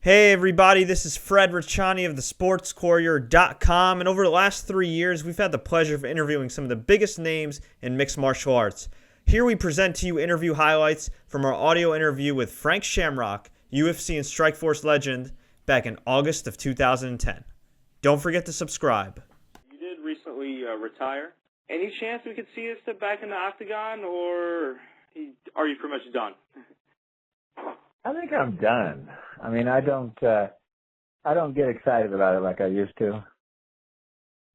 Hey everybody, this is Fred Ricciani of the SportsCourier.com, and over the last 3 years, we've had the pleasure of interviewing some of the biggest names in mixed martial arts. Here we present to you interview highlights from our audio interview with Frank Shamrock, UFC and Strikeforce legend, back in August of 2010. Don't forget to subscribe. You did recently retire. Any chance we could see you step back in the octagon, or are you pretty much done? I think I'm done. I mean, I don't get excited about it like I used to.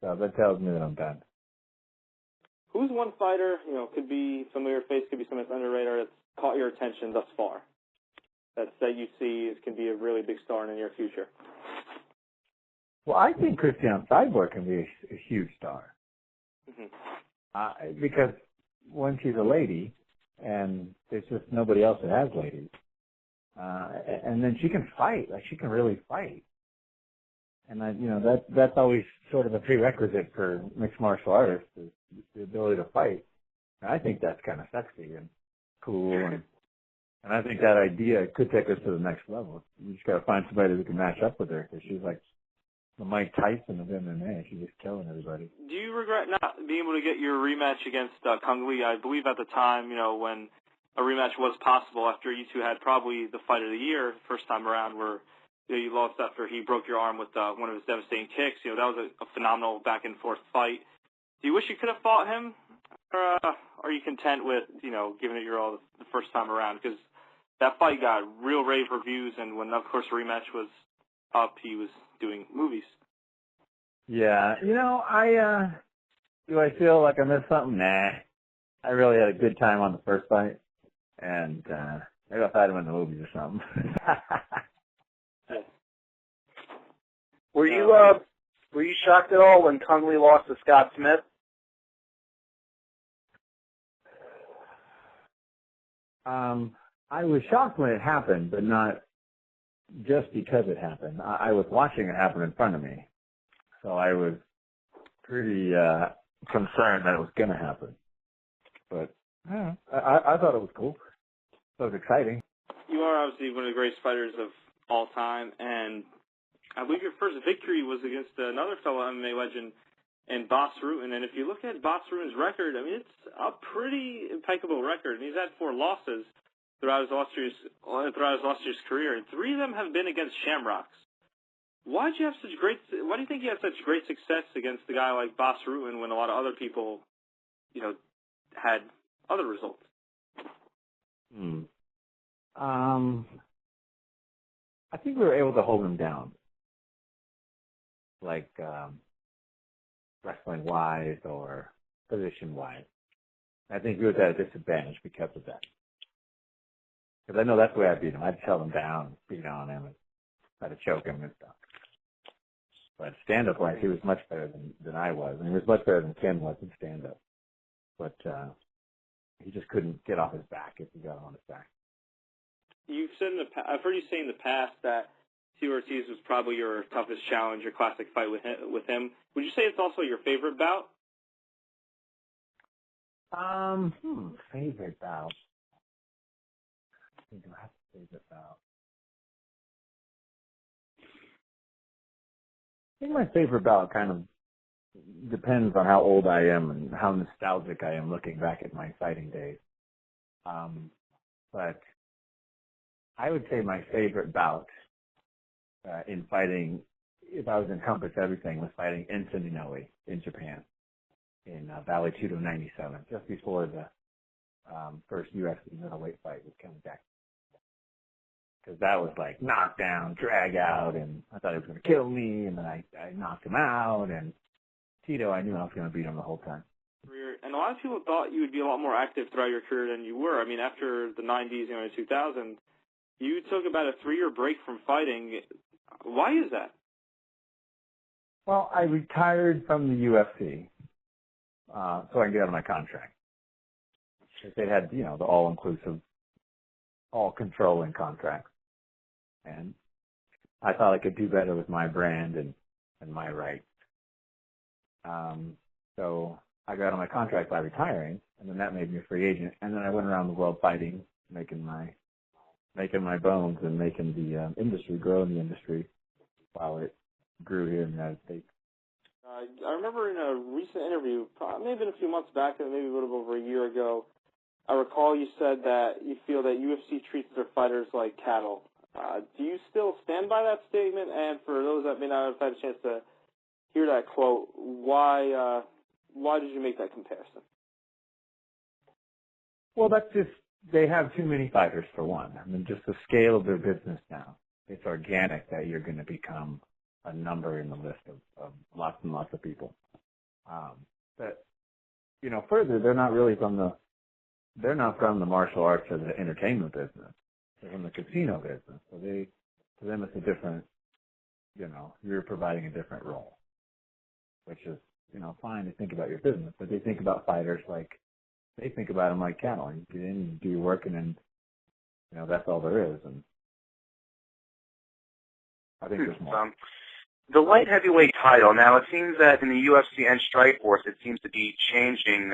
So that tells me that I'm done. Who's one fighter, could be familiar face, could be someone that's underrated, that's caught your attention thus far, that you see can be a really big star in the near future? Well, I think Cris Cyborg can be a huge star. Mm-hmm. Because one, she's a lady, and there's just nobody else that has ladies. And then she can fight, like she can really fight. And that's always sort of a prerequisite for mixed martial artists, is the ability to fight. And I think that's kind of sexy and cool, and I think that idea could take us to the next level. You just got to find somebody who can match up with her, because she's like the Mike Tyson of MMA. She's just killing everybody. Do you regret not being able to get your rematch against Cung? I believe at the time, when a rematch was possible after you two had probably the fight of the year first time around, where you lost after he broke your arm with one of his devastating kicks. That was a phenomenal back and forth fight. Do you wish you could have fought him, or are you content with giving it your all the first time around? Because that fight got real rave reviews, and when of course the rematch was up, he was doing movies. Yeah, do I feel like I missed something? Nah, I really had a good time on the first fight. And maybe I'll fight him in the movies or something. Were you shocked at all when Cung lost to Scott Smith? I was shocked when it happened, but not just because it happened. I was watching it happen in front of me, so I was pretty concerned that it was going to happen. But I thought it was cool. So it was exciting. You are obviously one of the greatest fighters of all time, and I believe your first victory was against another fellow MMA legend, and Bas Rutten. And if you look at Bas Rutten's record, I mean, it's a pretty impeccable record. And he's had 4 losses throughout his illustrious career, and 3 of them have been against Shamrocks. Why do you think you had such great success against a guy like Bas Rutten when a lot of other people, had other results? I think we were able to hold him down, like wrestling-wise or position-wise. I think we was at a disadvantage because of that. Because I know that's the way I beat him. I'd held him down, beat on him, and try to choke him and stuff. But stand-up-wise, he was much better than I was. And he was much better than Ken was in stand-up. But he just couldn't get off his back if he got on his back. You've said I've heard you say in the past that Tito Ortiz was probably your toughest challenge, your classic fight with him. Would you say it's also your favorite bout? Favorite bout. I think I have a favorite bout. I think my favorite bout kind of depends on how old I am and how nostalgic I am looking back at my fighting days. But I would say my favorite bout in fighting, if I was to encompass everything, was fighting Enson Inoue in Japan in Valley Tudo 97, just before the first UFC middleweight fight with Ken Jackson. Because that was like knockdown, drag out, and I thought he was going to kill me, and then I knocked him out, and Tito, I knew I was going to beat him the whole time. And a lot of people thought you would be a lot more active throughout your career than you were. I mean, after the 90s, the 2000s, you took about a 3-year break from fighting. Why is that? Well, I retired from the UFC so I can get out of my contract. They had, the all-inclusive, all-controlling contract. And I thought I could do better with my brand and my rights. So I got out of my contract by retiring, and then that made me a free agent. And then I went around the world fighting, making my making my bones and making the industry grow in the industry while it grew here in the United States. I remember in a recent interview, maybe a few months back, maybe a little over a year ago, I recall you said that you feel that UFC treats their fighters like cattle. Do you still stand by that statement? And for those that may not have had a chance to hear that quote, why did you make that comparison? Well, that's just, they have too many fighters for one. I mean, just the scale of their business now. It's organic that you're going to become a number in the list of lots and lots of people. But, further, they're not from the martial arts or the entertainment business. They're from the casino business. So to them it's a different, you're providing a different role, which is, fine to think about your business, but they think about fighters like, they think about them like cattle. You get in, you do your work, and then, that's all there is. And I think there's more. The light heavyweight title, now it seems that in the UFC and Strikeforce it seems to be changing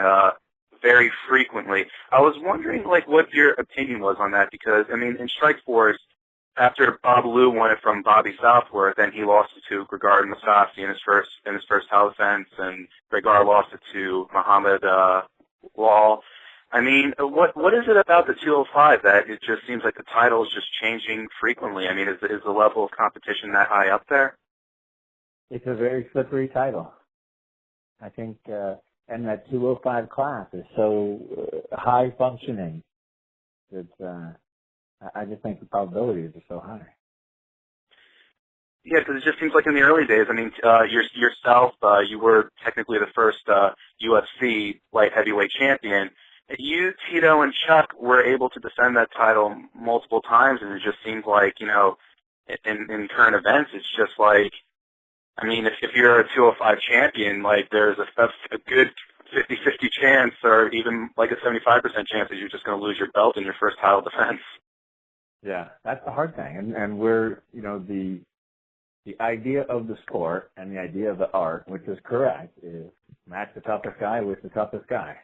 very frequently. I was wondering, what your opinion was on that, because, in Strikeforce, after Bob Lou won it from Bobby Southworth, then he lost it to Gregard Mousasi in his first title defense, and Gregard lost it to Muhammad Lawal. What is it about the 205 that it just seems like the title is just changing frequently? Is the level of competition that high up there? It's a very slippery title. I think, and that 205 class is so high functioning that I just think the probabilities are so high. Yeah, because it just seems like in the early days, yourself, you were technically the first UFC light heavyweight champion. You, Tito, and Chuck were able to defend that title multiple times, and it just seems like, in current events, it's just like, if you're a 205 champion, there's a good 50-50 chance, or even a 75% chance that you're just going to lose your belt in your first title defense. Yeah, that's the hard thing. And we're, the idea of the sport and the idea of the art, which is correct, is match the toughest guy with the toughest guy.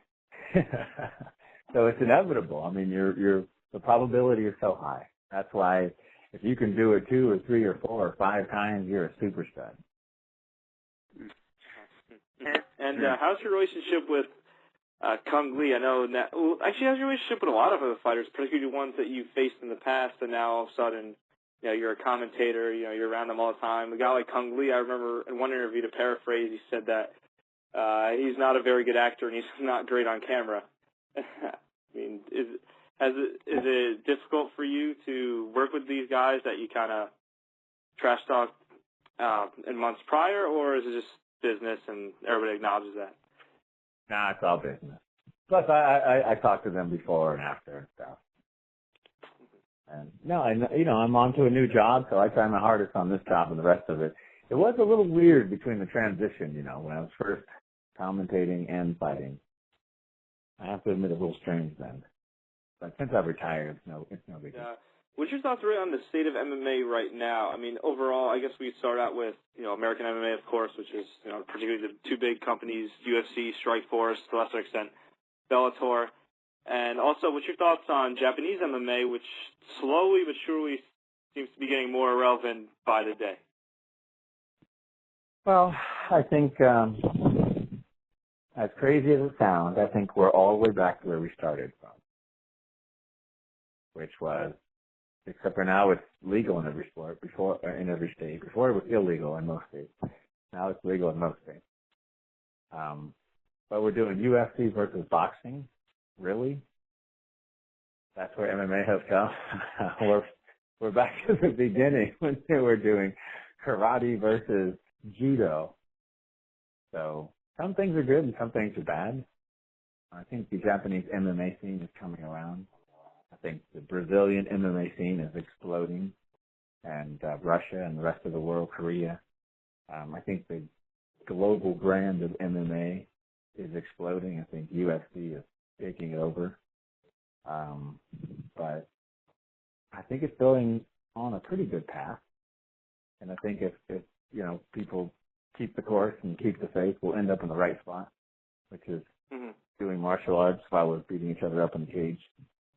So it's inevitable. The probability is so high. That's why if you can do it 2 or 3 or 4 or 5 times, you're a super stud. And how's your relationship with Cung Lee? I know actually, how's your relationship with a lot of other fighters, particularly the ones that you've faced in the past, and now all of a sudden, you're a commentator, you're around them all the time. A guy like Cung Lee, I remember in one interview, to paraphrase, he said that he's not a very good actor and he's not great on camera. Is it difficult for you to work with these guys that you kind of trash talk in months prior, or is it just business and everybody acknowledges that? Nah, it's all business. Plus, I talk to them before and after and stuff. And no, I'm on to a new job, so I try my hardest on this job and the rest of it. It was a little weird between the transition, when I was first commentating and fighting. I have to admit, a little strange then. But since I've retired, it's no big deal. What's your thoughts really on the state of MMA right now? Overall, I guess we start out with, American MMA, of course, which is, particularly the 2 big companies, UFC, Strikeforce, to a lesser extent, Bellator. And also, what's your thoughts on Japanese MMA, which slowly but surely seems to be getting more relevant by the day? Well, I think, as crazy as it sounds, I think we're all the way back to where we started from, which was, except for now it's legal in every sport, in every state. Before it was illegal in most states. Now it's legal in most states. But we're doing UFC versus boxing. Really? That's where MMA has come. We're back to the beginning when they were doing karate versus judo. So some things are good and some things are bad. I think the Japanese MMA scene is coming around. I think the Brazilian MMA scene is exploding, and Russia and the rest of the world, Korea. I think the global brand of MMA is exploding. I think UFC is taking it over. But I think it's going on a pretty good path. And I think if people keep the course and keep the faith, we'll end up in the right spot, which is doing martial arts while we're beating each other up in the cage.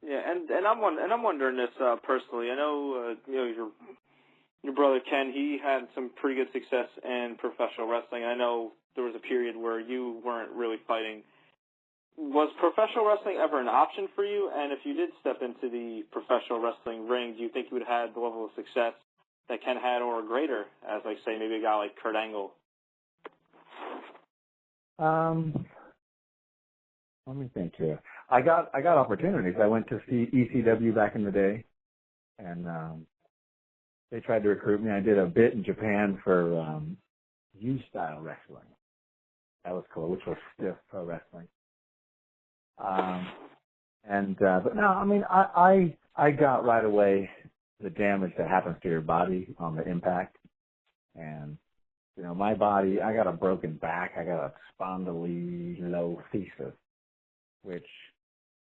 Yeah, and I'm wondering this personally. I know your brother Ken. He had some pretty good success in professional wrestling. I know there was a period where you weren't really fighting. Was professional wrestling ever an option for you? And if you did step into the professional wrestling ring, do you think you would have had the level of success that Ken had, or greater, as like say maybe a guy like Kurt Angle? Let me think here. I got opportunities. I went to see ECW back in the day, and they tried to recruit me. I did a bit in Japan for U-style wrestling. That was cool, which was stiff pro wrestling. But no, I mean, I got right away the damage that happens to your body on the impact, and you know, my body, I got a broken back. I got a spondylolisthesis, which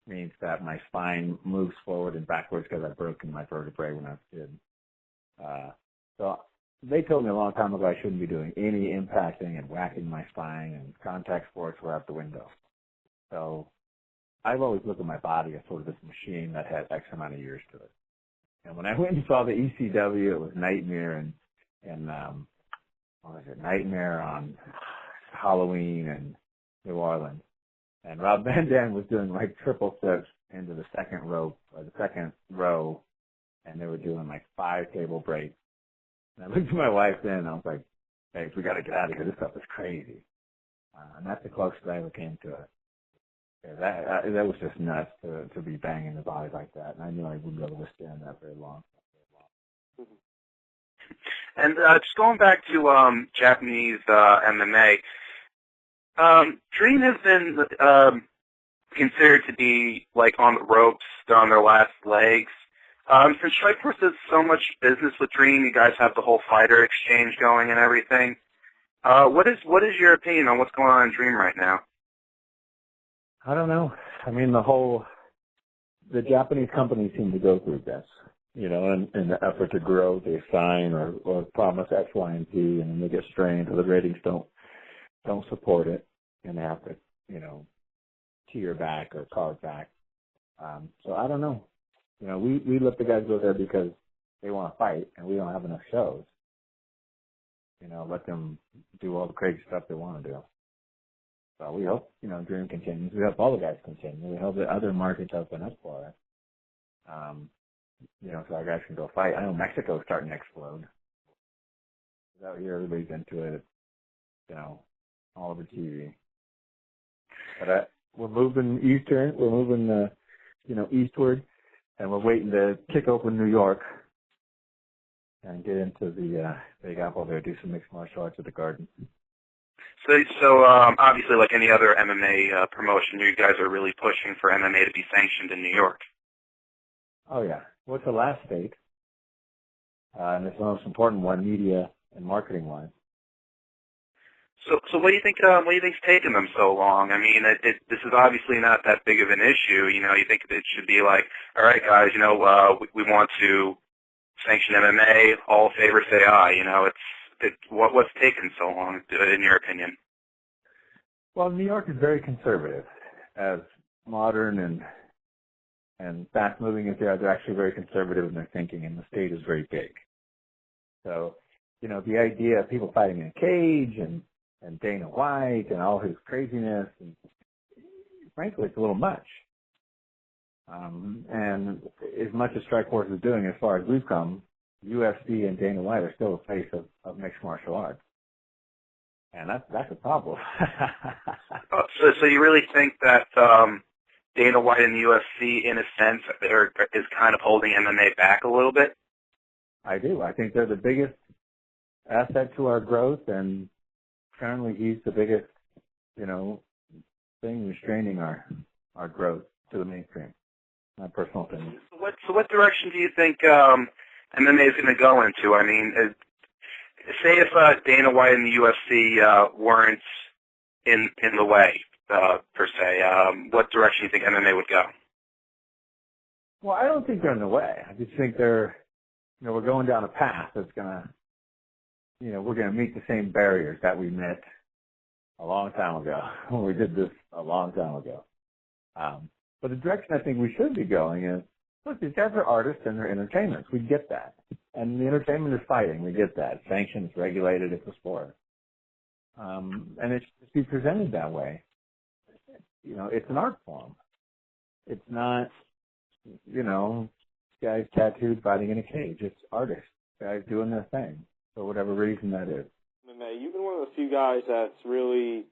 means that my spine moves forward and backwards because I've broken my vertebrae when I was a kid. So they told me a long time ago I shouldn't be doing any impacting and whacking my spine, and contact sports were out the window. So I've always looked at my body as sort of this machine that had X amount of years to it. And when I went and saw the ECW, it was Nightmare and what was it? Nightmare on Halloween in New Orleans. And Rob Van Dam was doing like triple flips into the second row, and they were doing like 5 table breaks. And I looked at my wife then, and I was like, hey, we got to get out of here. This stuff is crazy. And that's the closest I ever came to it. Yeah, that was just nuts to be banging the body like that. And I knew I wouldn't be able to withstand that very long. And just going back to Japanese MMA, Dream has been considered to be like on the ropes, they're on their last legs. Since Strikeforce does so much business with Dream, you guys have the whole fighter exchange going and everything. What is your opinion on what's going on in Dream right now? I don't know. I mean, the Japanese companies seem to go through this, you know, in the effort to grow, they sign or promise X, Y, and Z, and then they get strained, so the ratings don't support it, and they have to, you know, tear back or carve back. So I don't know. You know, we let the guys go there because they want to fight, and we don't have enough shows. You know, let them do all the crazy stuff they want to do. So we hope, you know, Dream continues. We hope all the guys continue. We hope that other markets open up for us. You know, so our guys can go fight. I know Mexico's starting to explode. Out here, everybody's into it. You know, all over TV. But we're moving eastern. We're moving, you know, eastward, and we're waiting to kick open New York and get into the Big Apple there, do some mixed martial arts at the Garden. So obviously, like any other MMA promotion, you guys are really pushing for MMA to be sanctioned in New York. Oh yeah, well, it's the last state, and it's the most important one, media and marketing wise. So what do you think? What do you think's taking them so long? I mean, this is obviously not that big of an issue. You know, you think it should be like, all right, guys, you know, we want to sanction MMA. All in favor, say aye. You know, what's taken so long, in your opinion? Well, New York is very conservative, as modern and fast-moving as they are. They're actually very conservative in their thinking, and the state is very big. So, you know, the idea of people fighting in a cage and Dana White and all his craziness, and frankly, it's a little much. And as much as Strikeforce is doing, as far as we've come, UFC and Dana White are still the face of mixed martial arts. And that's a problem. So you really think that Dana White and the UFC, in a sense, is kind of holding MMA back a little bit? I do. I think they're the biggest asset to our growth, and currently he's the biggest, you know, thing restraining our growth to the mainstream. My personal opinion. So what direction do you think MMA is going to go into? I mean, say if Dana White and the UFC weren't in the way, per se, what direction do you think MMA would go? Well, I don't think they're in the way. I just think they're, you know, we're going down a path that's going to, you know, we're going to meet the same barriers that we met a long time ago when we did this a long time ago. But the direction I think we should be going is, look, these guys are artists and they're entertainers. We get that. And the entertainment is fighting. We get that. Sanctioned, it's regulated, it's a sport. And it should be presented that way. You know, it's an art form. It's not, you know, guys tattooed fighting in a cage. It's artists, guys doing their thing for whatever reason that is. MMA, you've been one of the few guys that's really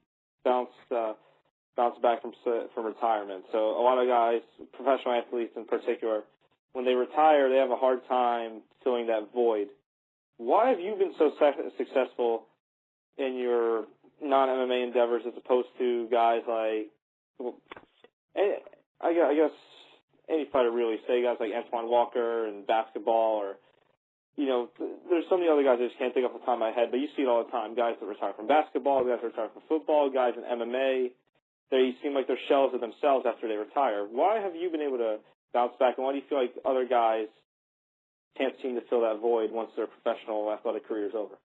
bounced back from retirement. So a lot of guys, professional athletes in particular, when they retire, they have a hard time filling that void. Why have you been so successful in your non-MMA endeavors as opposed to guys like, well, I guess any fighter really, say guys like Antoine Walker in basketball, or, you know, there's so many other guys I just can't think off the top of my head, but you see it all the time. Guys that retire from basketball, guys that retire from football, guys in MMA, they seem like they're shells of themselves after they retire. Why have you been able to bounce back, and why do you feel like other guys can't seem to fill that void once their professional athletic career is over?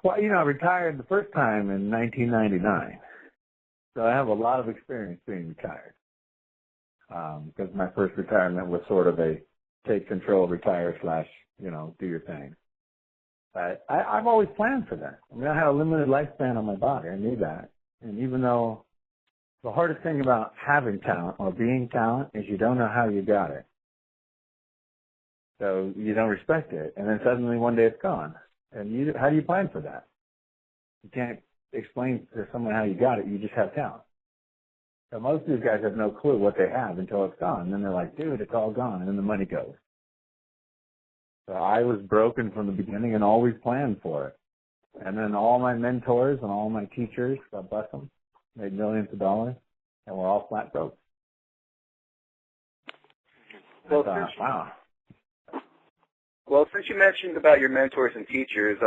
Well, you know, I retired the first time in 1999. So I have a lot of experience being retired. Because my first retirement was sort of a take control, retire / you know, do your thing. But I've always planned for that. I mean, I had a limited lifespan on my body. I knew that. And even though the hardest thing about having talent or being talent is you don't know how you got it. So you don't respect it. And then suddenly one day it's gone. And how do you plan for that? You can't explain to someone how you got it. You just have talent. So most of these guys have no clue what they have until it's gone. And then they're like, dude, it's all gone. And then the money goes. So I was broken from the beginning and always planned for it. And then all my mentors and all my teachers, God bless them, made millions of dollars. And we're all flat broke. Well, wow. Well, since you mentioned about your mentors and teachers,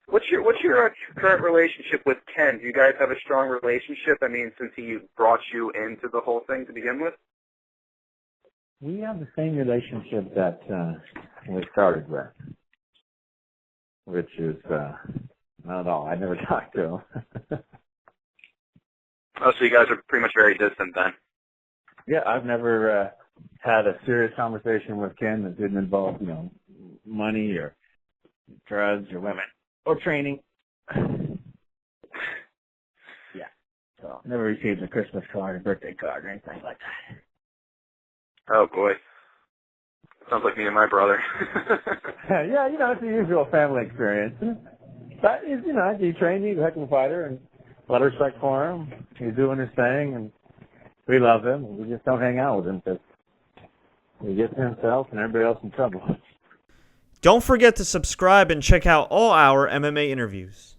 what's your current relationship with Ken? Do you guys have a strong relationship? I mean, since he brought you into the whole thing to begin with? We have the same relationship that we started with, which is not at all. I never talked to him. Oh, so you guys are pretty much very distant then? Yeah, I've never had a serious conversation with Ken that didn't involve, you know, money or drugs or women or training. Yeah. So never received a Christmas card, a birthday card, or anything like that. Oh, boy. Sounds like me and my brother. Yeah, you know, it's the usual family experience. But, you know, he trained me, he's a heck of a fighter, and a lot of respect for him. He's doing his thing, and we love him. We just don't hang out with him because he gets himself and everybody else in trouble. Don't forget to subscribe and check out all our MMA interviews.